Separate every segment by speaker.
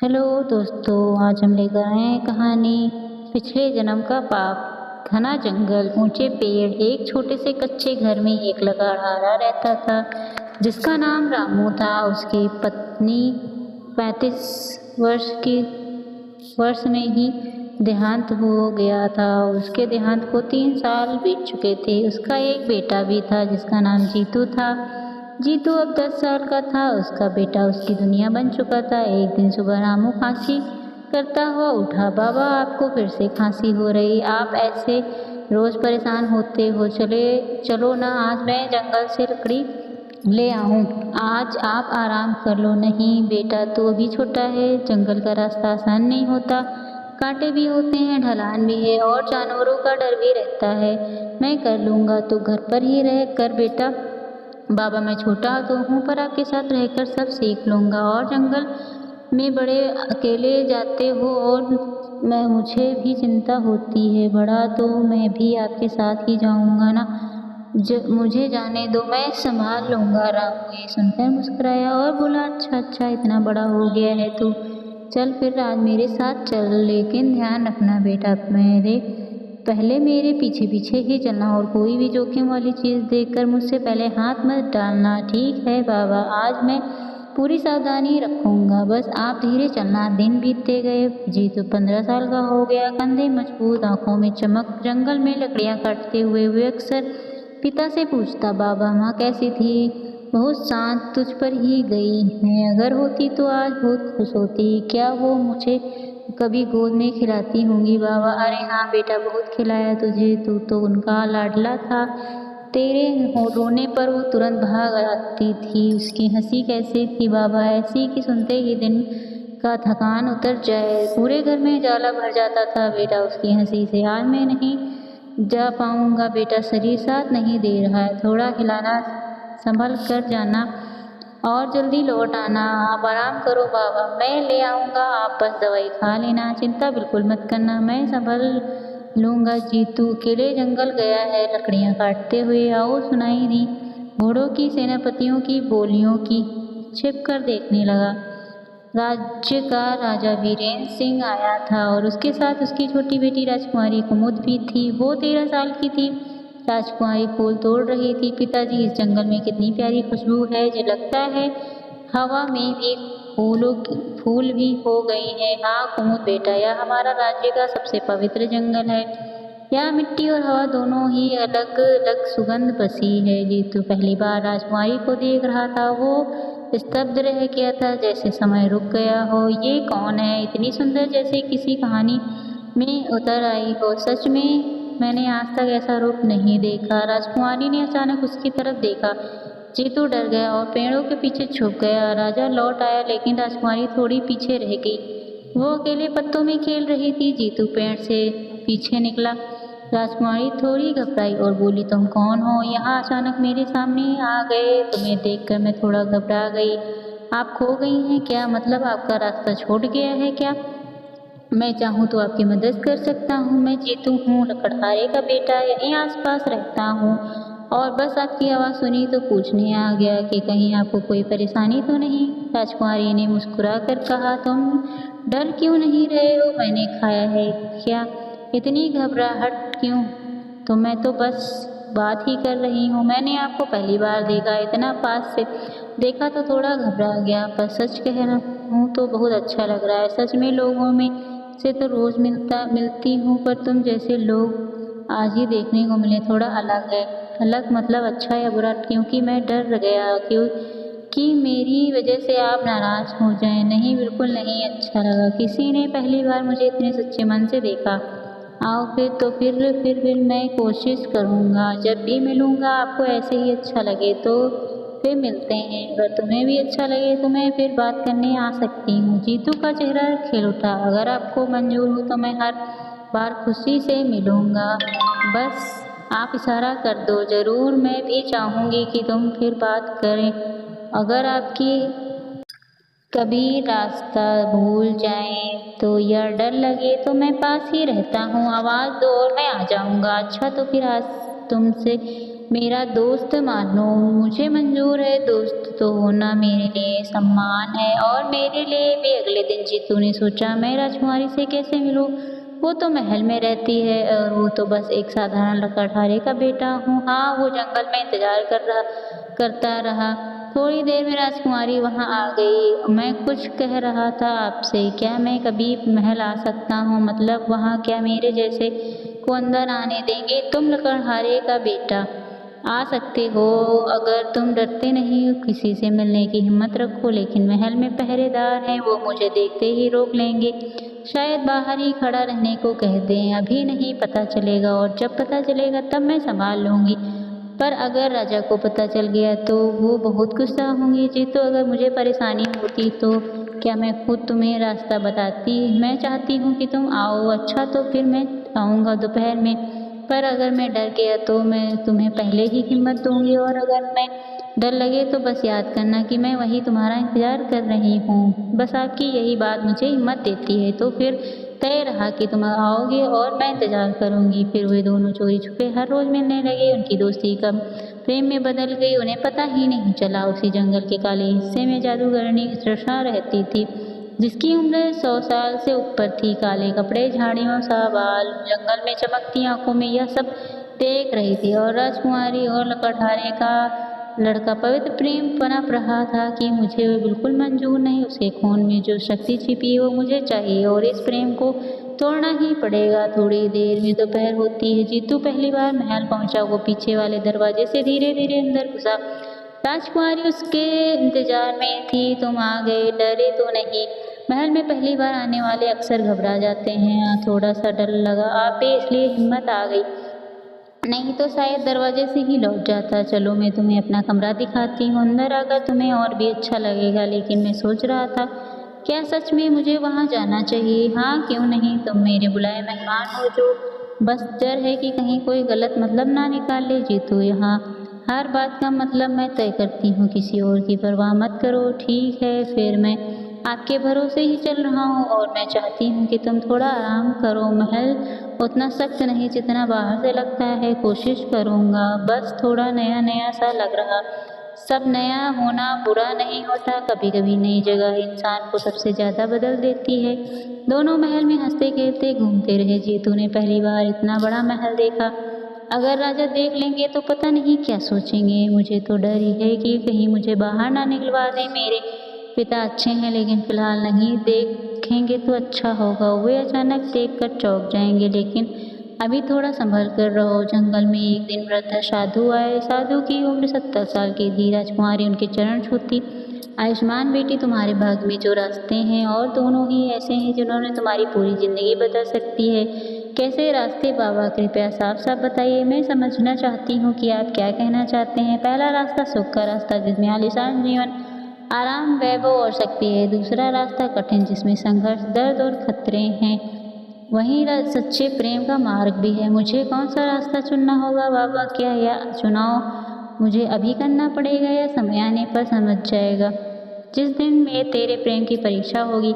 Speaker 1: Hello दोस्तों, आज हम लेकर आए हैं कहानी पिछले जन्म का पाप। घना जंगल, ऊंचे पेड़, एक छोटे से कच्चे घर में एक लकड़हारा रहता था जिसका नाम रामू था। उसकी पत्नी 35 वर्ष में ही देहांत हो गया था। उसके देहांत को 3 साल बीत चुके थे। उसका एक बेटा भी था जिसका नाम जीतू था। जीतू अब 10 साल का था। उसका बेटा उसकी दुनिया बन चुका था। एक दिन सुबह रामू खांसी करता हुआ उठा। बाबा, आपको फिर से खांसी हो रही? आप ऐसे रोज परेशान होते हो। चलो ना, आज मैं जंगल से लकड़ी ले आऊं। आज आप आराम कर लो। नहीं बेटा, तू अभी छोटा है। जंगल का रास्ता आसान नहीं होता। कांटे भी होते हैं, ढलान भी है और जानवरों का डर भी रहता है। मैं कर लूँगा, तू घर पर ही रह कर बेटा। बाबा, मैं छोटा तो हूँ पर आपके साथ रहकर सब सीख लूँगा। और जंगल में बड़े अकेले जाते हो और मुझे भी चिंता होती है। बड़ा तो मैं भी आपके साथ ही जाऊँगा ना। मुझे जाने दो, मैं संभाल लूँगा। रामू ये सुनकर मुस्कुराया और बोला, अच्छा अच्छा, इतना बड़ा हो गया है तू। चल फिर आज मेरे साथ चल, लेकिन ध्यान रखना बेटा, पहले मेरे पीछे पीछे ही चलना और कोई भी जोखिम वाली चीज़ देखकर मुझसे पहले हाथ मत डालना। ठीक है बाबा, आज मैं पूरी सावधानी रखूँगा। बस आप धीरे चलना। दिन बीतते गए। जीतू 15 साल का हो गया। कंधे मजबूत, आंखों में चमक। जंगल में लकड़ियाँ काटते हुए अक्सर पिता से पूछता, बाबा माँ कैसी थी? बहुत शांत, तुझ पर ही गई है। अगर होती तो आज बहुत खुश होती। क्या वो मुझे कभी गोद में खिलाती होंगी? बाबा, अरे हाँ बेटा, बहुत खिलाया तुझे। तू तो उनका लाडला था। तेरे रोने पर वो तुरंत भाग आती थी। उसकी हंसी कैसी थी बाबा? ऐसी कि सुनते ही दिन का थकान उतर जाए। पूरे घर में जाला भर जाता था बेटा उसकी हंसी से। आज मैं नहीं जा पाऊंगा बेटा, शरीर साथ नहीं दे रहा है। थोड़ा हिलाना, संभल कर जाना और जल्दी लौट आना। आप आराम करो बाबा, मैं ले आऊँगा। आप बस दवाई खा लेना, चिंता बिल्कुल मत करना, मैं संभल लूँगा। जीतू अकेले जंगल गया है लकड़ियाँ काटते हुए। आओ सुनाई दी घोड़ों की, सेनापतियों की बोलियों की। छिप कर देखने लगा। राज्य का राजा वीरेंद्र सिंह आया था और उसके साथ उसकी छोटी बेटी राजकुमारी कुमुद भी थी। वो 13 साल की थी। राजकुमारी फूल तोड़ रही थी। पिताजी, इस जंगल में कितनी प्यारी खुशबू है। जो लगता है हवा में भी फूल भी हो गई हैं। हाँ कुमुद बेटा, यह हमारा राज्य का सबसे पवित्र जंगल है। यहाँ मिट्टी और हवा दोनों ही अलग अलग सुगंध बसी है। जीतू पहली बार राजकुमारी को देख रहा था। वो स्तब्ध रह गया था, जैसे समय रुक गया हो। ये कौन है? इतनी सुंदर, जैसे किसी कहानी में उतर आई हो। सच में मैंने आज तक ऐसा रूप नहीं देखा। राजकुमारी ने अचानक उसकी तरफ देखा। जीतू डर गया और पेड़ों के पीछे छुप गया। राजा लौट आया, लेकिन राजकुमारी थोड़ी पीछे रह गई। वो अकेले पत्तों में खेल रही थी। जीतू पेड़ से पीछे निकला। राजकुमारी थोड़ी घबराई और बोली, तुम कौन हो? यहाँ अचानक मेरे सामने आ गए। तुम्हें देखकर मैं थोड़ा घबरा गई। आप खो गई हैं क्या? मतलब आपका रास्ता छूट गया है क्या? मैं चाहूँ तो आपकी मदद कर सकता हूँ। मैं जीतू हूँ, लकड़हारे का बेटा, यहीं आसपास रहता हूँ और बस आपकी आवाज़ सुनी तो पूछने आ गया कि कहीं आपको कोई परेशानी तो नहीं। राजकुमारी ने मुस्कुरा कर कहा, तुम डर क्यों नहीं रहे हो? मैंने खाया है क्या? इतनी घबराहट क्यों? तो मैं तो बस बात ही कर रही हूँ। मैंने आपको पहली बार देखा, इतना पास से देखा तो थोड़ा घबरा गया, पर सच कह रहा हूँ तो बहुत अच्छा लग रहा है। सच में लोगों में से तो रोज़ मिलती हूँ, पर तुम जैसे लोग आज ही देखने को मिले। थोड़ा अलग है। अलग मतलब अच्छा या बुरा? क्योंकि मैं डर गया कि मेरी वजह से आप नाराज़ हो जाएं। नहीं, बिल्कुल नहीं। अच्छा लगा किसी ने पहली बार मुझे इतने सच्चे मन से देखा। आओ फिर तो फिर मैं कोशिश करूँगा। जब भी मिलूँगा आपको ऐसे ही अच्छा लगे तो फिर मिलते हैं। अगर तुम्हें भी अच्छा लगे तो मैं फिर बात करने आ सकती हूँ। जीतू का चेहरा खिल उठा। अगर आपको मंजूर हो तो मैं हर बार खुशी से मिलूँगा। बस आप इशारा कर दो। ज़रूर, मैं भी चाहूँगी कि तुम फिर बात करें। अगर आपकी कभी रास्ता भूल जाएं तो या डर लगे तो मैं पास ही रहता हूँ। आवाज़ दो और मैं आ जाऊँगा। अच्छा तो फिर आज तुमसे मेरा दोस्त मानो, मुझे मंजूर है दोस्त तो होना, मेरे लिए सम्मान है और मेरे लिए भी। अगले दिन जीतू ने सोचा, मैं राजकुमारी से कैसे मिलूं? वो तो महल में रहती है और वो तो बस एक साधारण लकड़हारे का बेटा हूँ। हाँ, वो जंगल में इंतजार करता रहा। थोड़ी देर में राजकुमारी वहाँ आ गई। मैं कुछ कह रहा था आपसे, क्या मैं कभी महल आ सकता हूँ? मतलब वहाँ क्या मेरे जैसे को अंदर आने देंगे? तुम लकड़हारे का बेटा आ सकते हो अगर तुम डरते नहीं हो, किसी से मिलने की हिम्मत रखो। लेकिन महल में पहरेदार हैं, वो मुझे देखते ही रोक लेंगे। शायद बाहर ही खड़ा रहने को कह दें, अभी नहीं पता चलेगा और जब पता चलेगा तब मैं संभाल लूँगी। पर अगर राजा को पता चल गया तो वो बहुत गुस्सा होंगे। जी, तो अगर मुझे परेशानी होती तो क्या मैं खुद तुम्हें रास्ता बताती? मैं चाहती हूँ कि तुम आओ। अच्छा, तो फिर मैं आऊँगा दोपहर में। पर अगर मैं डर गया तो मैं तुम्हें पहले ही हिम्मत दूंगी, और अगर मैं डर लगे तो बस याद करना कि मैं वही तुम्हारा इंतजार कर रही हूँ। बस आपकी यही बात मुझे हिम्मत देती है। तो फिर तय रहा कि तुम आओगे और मैं इंतजार करूंगी। फिर वे दोनों चोरी छुपे हर रोज मिलने लगे। उनकी दोस्ती कब प्रेम में बदल गई उन्हें पता ही नहीं चला। उसी जंगल के काले हिस्से में जादूगरनी तृष्णा रहती थी, जिसकी उम्र 100 साल से ऊपर थी। काले कपड़े, झाड़ियों सा बाल, जंगल में चमकती आंखों में यह सब देख रही थी। और राजकुमारी और लकड़हारे का लड़का पवित्र प्रेम पनप रहा था कि मुझे वो बिल्कुल मंजूर नहीं। उसके खून में जो शक्ति छिपी है वो मुझे चाहिए और इस प्रेम को तोड़ना ही पड़ेगा। थोड़ी देर में दोपहर होती है। जीतू पहली बार महल पहुंचा। वो पीछे वाले दरवाजे से धीरे धीरे अंदर घुसा। राजकुमारी उसके इंतजार में थी। तुम आ गए, डरे तो नहीं? महल में पहली बार आने वाले अक्सर घबरा जाते हैं। थोड़ा सा डर लगा आप भी, इसलिए हिम्मत आ गई, नहीं तो शायद दरवाजे से ही लौट जाता। चलो मैं तुम्हें अपना कमरा दिखाती हूँ, अंदर आकर तुम्हें और भी अच्छा लगेगा। लेकिन मैं सोच रहा था, क्या सच में मुझे वहाँ जाना चाहिए? हाँ, क्यों नहीं, तुम मेरे बुलाए मेहमान हो। जो बस डर है कि कहीं कोई गलत मतलब ना निकाल ले। जीतू, यहाँ हर बात का मतलब मैं तय करती हूँ, किसी और की परवाह मत करो। ठीक है, फिर मैं आपके भरोसे ही चल रहा हूँ और मैं चाहती हूँ कि तुम थोड़ा आराम करो। महल उतना सख्त नहीं जितना बाहर से लगता है। कोशिश करूँगा, बस थोड़ा नया नया सा लग रहा। सब नया होना बुरा नहीं होता, कभी कभी नई जगह इंसान को सबसे ज़्यादा बदल देती है। दोनों महल में हंसते खेलते घूमते रहे। जीतू ने पहली बार इतना बड़ा महल देखा। अगर राजा देख लेंगे तो पता नहीं क्या सोचेंगे। मुझे तो डर ही है कि कहीं मुझे बाहर ना निकलवा दें। मेरे पिता अच्छे हैं लेकिन फिलहाल नहीं देखेंगे तो अच्छा होगा। वे अचानक देखकर चौंक जाएंगे। लेकिन अभी थोड़ा संभल कर रहो। जंगल में एक दिन वृद्ध साधु आए। साधु की उम्र 70 साल की थी। राजकुमारी उनके चरण छूती। आयुष्मान बेटी, तुम्हारे भाग्य में जो रास्ते हैं और दोनों ही ऐसे हैं जिन्होंने तुम्हारी पूरी जिंदगी बदल सकती है। कैसे रास्ते बाबा, कृपया साफ साफ बताइए। मैं समझना चाहती हूँ कि आप क्या कहना चाहते हैं। पहला रास्ता सुख का रास्ता, जिसमें आलीशान जीवन, आराम, वैभव और शक्ति है। दूसरा रास्ता कठिन, जिसमें संघर्ष, दर्द और खतरे हैं। वहीं सच्चे प्रेम का मार्ग भी है। मुझे कौन सा रास्ता चुनना होगा बाबा? क्या यह चुनाव मुझे अभी करना पड़ेगा या समय आने पर समझ जाएगा? जिस दिन में तेरे प्रेम की परीक्षा होगी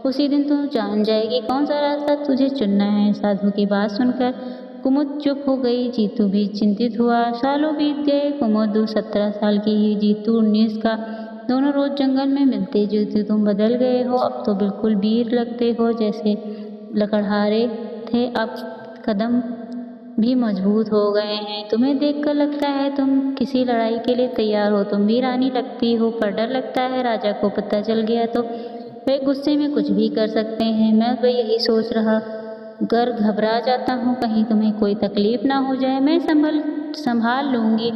Speaker 1: उसी दिन तू जान जाएगी कौन सा रास्ता तुझे चुनना है। साधु की बात सुनकर कुमुद चुप हो गई। जीतू भी चिंतित हुआ। सालों बीत गए। कुमुद 17 साल की ही, जीतू 19 का। दोनों रोज जंगल में मिलते जुलते। तुम बदल गए हो, अब तो बिल्कुल वीर लगते हो जैसे लकड़हारे थे। अब कदम भी मजबूत हो गए हैं। तुम्हें देखकर लगता है तुम किसी लड़ाई के लिए तैयार हो। तुम भी रानी लगती हो, पर डर लगता है राजा को पता चल गया तो वे गुस्से में कुछ भी कर सकते हैं। मैं तो यही सोच रहा, घर घबरा जाता हूँ कहीं तुम्हें कोई तकलीफ ना हो जाए। मैं संभाल लूँगी।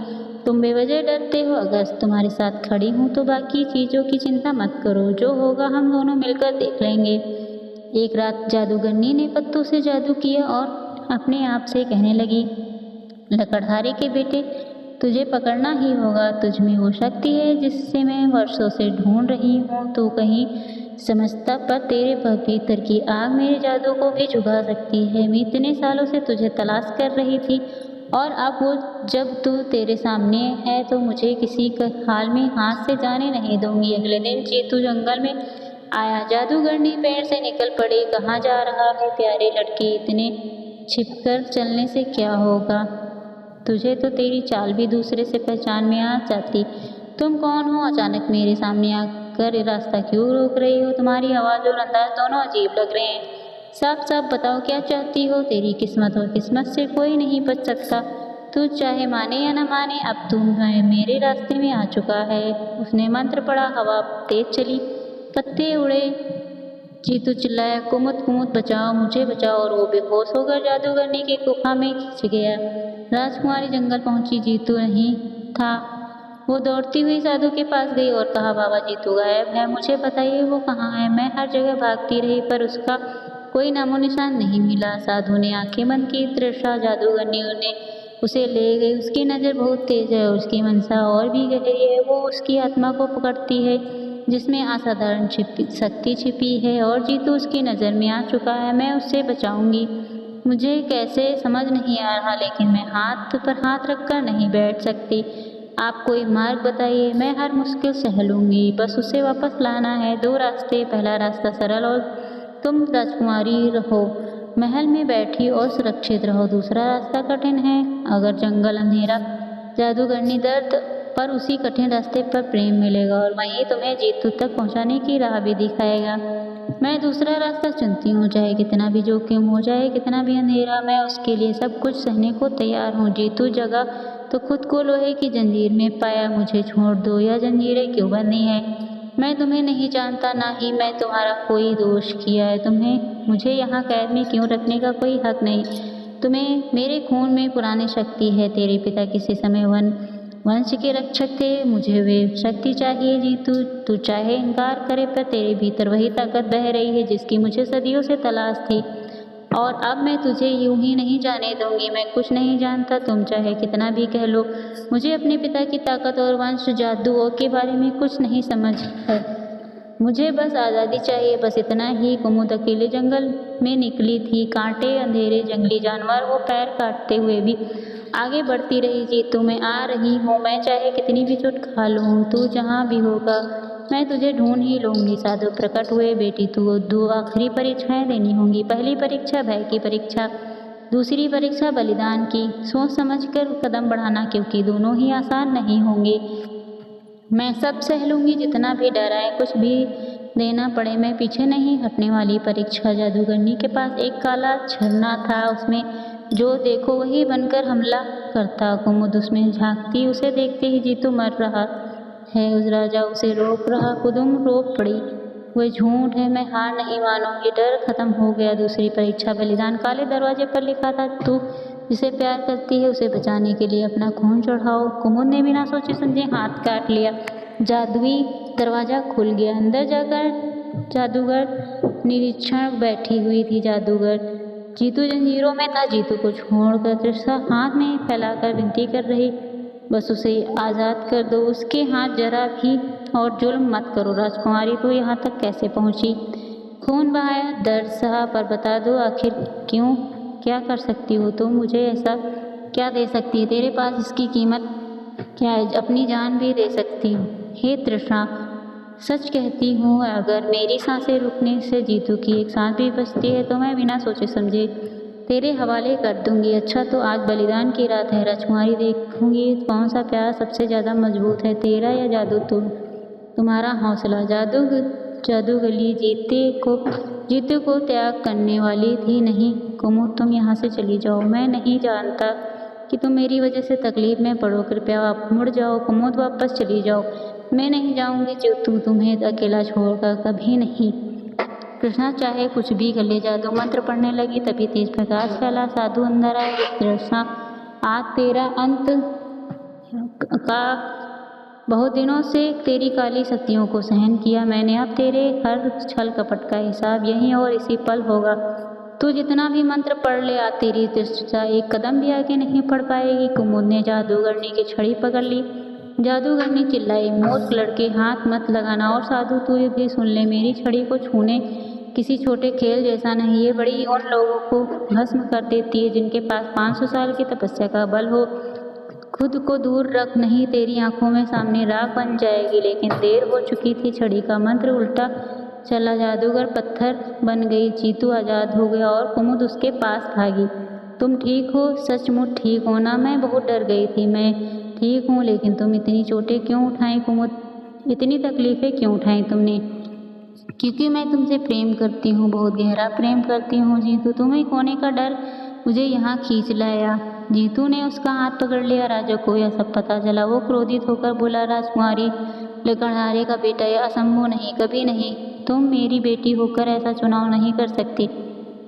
Speaker 1: तुम बेवजह डरते हो। अगर तुम्हारे साथ खड़ी हूँ तो बाकी चीज़ों की चिंता मत करो। जो होगा हम दोनों मिलकर देख लेंगे। एक रात जादूगरनी ने पत्तों से जादू किया और अपने आप से कहने लगी, लकड़हारे के बेटे, तुझे पकड़ना ही होगा। तुझ में वो शक्ति है जिससे मैं वर्षों से ढूंढ रही हूँ। तू कहीं समझता, पर तेरे भीतर की आग मेरे जादू को भी झुका सकती है। मैं इतने सालों से तुझे तलाश कर रही थी और अब वो जब तू तेरे सामने है तो मुझे किसी हाल में हाथ से जाने नहीं दूंगी। अगले दिन जीतू जंगल में आया। जादूगरनी पेड़ से निकल पड़ी। कहाँ जा रहा है प्यारे लड़के, इतने छिपकर चलने से क्या होगा? तुझे तो तेरी चाल भी दूसरे से पहचान में आ जाती। तुम कौन हो? अचानक मेरे सामने आकर रास्ता क्यों रोक रही हो? तुम्हारी आवाज़ और अंदाज दोनों अजीब लग रहे हैं। साफ साफ बताओ क्या चाहती हो? तेरी किस्मत और किस्मत से कोई नहीं बच सकता। तू चाहे माने या न माने, अब तुम मेरे रास्ते में आ चुका है। उसने मंत्र पढ़ा, हवा तेज चली, पत्ते उड़े। जीतू चिल्लाया, कुमुद कुमुद बचाओ, मुझे बचाओ, और वो बेहोश होकर जादूगरनी की गुफा में खिंच गया। राजकुमारी जंगल पहुंची, जीतू नहीं था। वो दौड़ती हुई साधु के पास गई और कहा, बाबा जीतू गायब है, मुझे बताइए वो कहाँ है? मैं हर जगह भागती रही पर उसका कोई नामो निशान नहीं मिला। साधु ने आंखें बंद की। तृषा जादूगरनी ने उसे ले गई। उसकी नज़र बहुत तेज है और उसकी मनसा और भी गहरी है। वो उसकी आत्मा को पकड़ती है जिसमें असाधारण शक्ति छिपी है, और जीतू उसकी नज़र में आ चुका है। मैं उससे बचाऊंगी। मुझे कैसे समझ नहीं आ रहा, लेकिन मैं हाथ पर हाथ रखकर नहीं बैठ सकती। आप कोई मार्ग बताइए, मैं हर मुश्किल सह लूंगी। बस उसे वापस लाना है। दो रास्ते, पहला रास्ता सरल और तुम राजकुमारी रहो, महल में बैठी और सुरक्षित रहो। दूसरा रास्ता कठिन है, अगर जंगल अंधेरा, जादूगरनी दर्द, पर उसी कठिन रास्ते पर प्रेम मिलेगा और वहीं तुम्हें जीतू तक पहुंचाने की राह भी दिखाएगा। मैं दूसरा रास्ता चुनती हूँ, चाहे कितना भी जोखिम हो जाए, कितना भी अंधेरा, मैं उसके लिए सब कुछ सहने को तैयार हूँ। जीतू जगह तो खुद को लोहे की जंजीर में पाया। मुझे छोड़ दो, यह जंजीरें क्यों बंधी हैं? मैं तुम्हें नहीं जानता, ना ही मैं तुम्हारा कोई दोष किया है। तुम्हें मुझे यहाँ कैद में क्यों रखने का कोई हक नहीं। तुम्हें मेरे खून में पुरानी शक्ति है। तेरे पिता किसी समय वंश के रक्षक थे। मुझे वे शक्ति चाहिए। जीतू, तू चाहे इनकार करे, पर तेरे भीतर वही ताकत बह रही है जिसकी मुझे सदियों से तलाश थी, और अब मैं तुझे यूं ही नहीं जाने दूंगी। मैं कुछ नहीं जानता, तुम चाहे कितना भी कह लो। मुझे अपने पिता की ताकत और वंश जादुओं के बारे में कुछ नहीं समझ है। मुझे बस आज़ादी चाहिए, बस इतना ही। कुमुद अकेले जंगल में निकली थी। कांटे, अंधेरे, जंगली जानवर, वो पैर काटते हुए भी आगे बढ़ती रही। जीतू, मैं आ रही हूँ, मैं चाहे कितनी भी चोट खा लूँ। तू जहाँ भी होगा मैं तुझे ढूंढ ही लूँगी। साधु प्रकट हुए। बेटी, तू दो आखिरी परीक्षाएं देनी होंगी। पहली परीक्षा भय की परीक्षा, दूसरी परीक्षा बलिदान की। सोच समझ कर कदम बढ़ाना, क्योंकि दोनों ही आसान नहीं होंगे। मैं सब सह लूँगी, जितना भी डर आए, कुछ भी देना पड़े, मैं पीछे नहीं हटने वाली। परीक्षा, जादूगरनी के पास एक काला झरना था, उसमें जो देखो वही बनकर हमला करता। कुमुद उसमें झांकती, उसे देखते ही जीतू मर रहा है। उस राजा उसे रोक रहा। कुदुम रो पड़ी, वह झूठ है, मैं हार नहीं मानूंगी। डर खत्म हो गया। दूसरी परीक्षा बलिदान, काले दरवाजे पर लिखा था, तू जिसे प्यार करती है उसे बचाने के लिए अपना खून चढ़ाओ। कुमुद ने बिना सोचे समझे हाथ काट लिया। जादुई दरवाजा खुल गया। अंदर जाकर जादूगर निरीक्षण बैठी हुई थी। जादूगर जीतू जंजीरों में था। जीतू को छोड़कर तृषा हाथ में फैलाकर विनती कर रही, बस उसे आज़ाद कर दो। उसके हाथ जरा भी और जुल्म मत करो। राजकुमारी, तू यहाँ तक कैसे पहुँची? खून बहाया, दर्द सहा, पर बता दो आखिर क्यों? क्या कर सकती हो तुम? मुझे ऐसा क्या दे सकती है? तेरे पास इसकी कीमत क्या है? अपनी जान भी दे सकती हूँ। हे तृष्णा, सच कहती हूँ, अगर मेरी सांसें रुकने से जीतू की एक सांस भी बचती है तो मैं बिना सोचे समझे तेरे हवाले कर दूंगी। अच्छा, तो आज बलिदान की रात है राजकुमारी, देखूंगी कौन सा प्यार सबसे ज़्यादा मजबूत है, तेरा या जादू तुम्हारा हौसला। जादूगली जीतू को त्याग करने वाली थी। नहीं कुमुद, तुम यहाँ से चली जाओ। मैं नहीं जानता कि तुम मेरी वजह से तकलीफ में पड़ो। कृपया आप मुड़ जाओ। कुमुद, वापस चली जाओ। मैं नहीं जाऊंगी जीतू, तुम्हें अकेला छोड़कर कभी नहीं। कृष्णा चाहे कुछ भी कर ले। जादू मंत्र पढ़ने लगी, तभी तेज प्रकाश फैला। साधु अंदर आए। कृष्णा, आज तेरा अंत का बहुत दिनों से तेरी काली शक्तियों को सहन किया मैंने। अब तेरे हर छल कपट का हिसाब यहीं और इसी पल होगा। तू जितना भी मंत्र पढ़ ले, आ तेरी तृष्णा एक कदम भी आगे नहीं पढ़ पाएगी। कुमुद ने जादूगरनी की छड़ी पकड़ ली। जादूगरनी चिल्लाई, मूर्ख लड़के, हाथ मत लगाना। और साधु, तू भी सुन ले, मेरी छड़ी को छूने किसी छोटे खेल जैसा नहीं। ये बड़ी उन लोगों को भस्म कर देती है जिनके पास 500 साल की तपस्या का बल हो। खुद को दूर रख, नहीं तेरी आंखों में सामने राख बन जाएगी। लेकिन देर हो चुकी थी। छड़ी का मंत्र उल्टा चला। जादूगर पत्थर बन गई। जीतू आज़ाद हो गया और कुमुद उसके पास भागी। तुम ठीक हो? सचमुच ठीक हो ना? मैं बहुत डर गई थी। मैं ठीक हूँ, लेकिन तुम इतनी चोटें क्यों उठाई कुमुद? इतनी तकलीफ़ें क्यों उठाई तुमने? क्योंकि मैं तुमसे प्रेम करती हूँ, बहुत गहरा प्रेम करती हूँ जीतू। तुम्हें खोने का डर मुझे यहाँ खींच लाया। जीतू ने उसका हाथ पकड़ लिया। राजा को यह सब पता चला। वो क्रोधित होकर बोला, राजकुमारी लकड़हारे का बेटा, यह असंभव नहीं, कभी नहीं। तुम मेरी बेटी होकर ऐसा चुनाव नहीं कर सकती।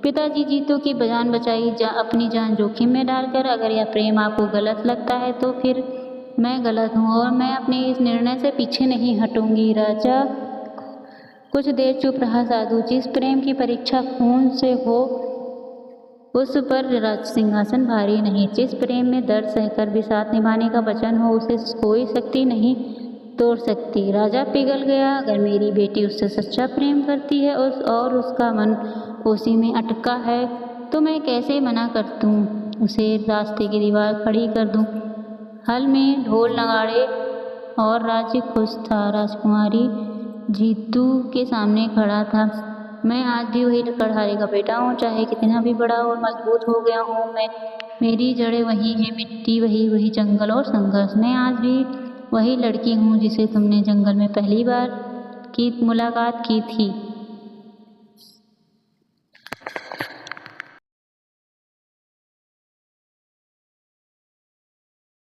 Speaker 1: पिताजी, जीतू की जान बचाई, अपनी जान जोखिम में डालकर। अगर यह प्रेम आपको गलत लगता है तो फिर मैं गलत हूँ और मैं अपने इस निर्णय से पीछे नहीं हटूंगी। राजा कुछ देर चुप रहा। साधु, जिस प्रेम की परीक्षा खून से हो उस पर राज सिंहासन भारी नहीं। जिस प्रेम में दर्द सहकर भी साथ निभाने का वचन हो, उसे कोई शक्ति नहीं तोड़ सकती। राजा पिघल गया। अगर मेरी बेटी उससे सच्चा प्रेम करती है और उसका मन उसी में अटका है, तो मैं कैसे मना कर दूँ? उसे रास्ते की दीवार खड़ी कर दूँ? हल में ढोल नगाड़े और राज्य खुश था। राजकुमारी जीतू के सामने खड़ा था। मैं आज भी वही लकड़हारे का बेटा हूँ, चाहे कितना भी बड़ा और मजबूत हो गया हूँ। मेरी जड़ें वही हैं, मिट्टी वही जंगल और संघर्ष। मैं आज भी वही लड़की हूँ जिसे तुमने जंगल में पहली बार की मुलाकात की थी।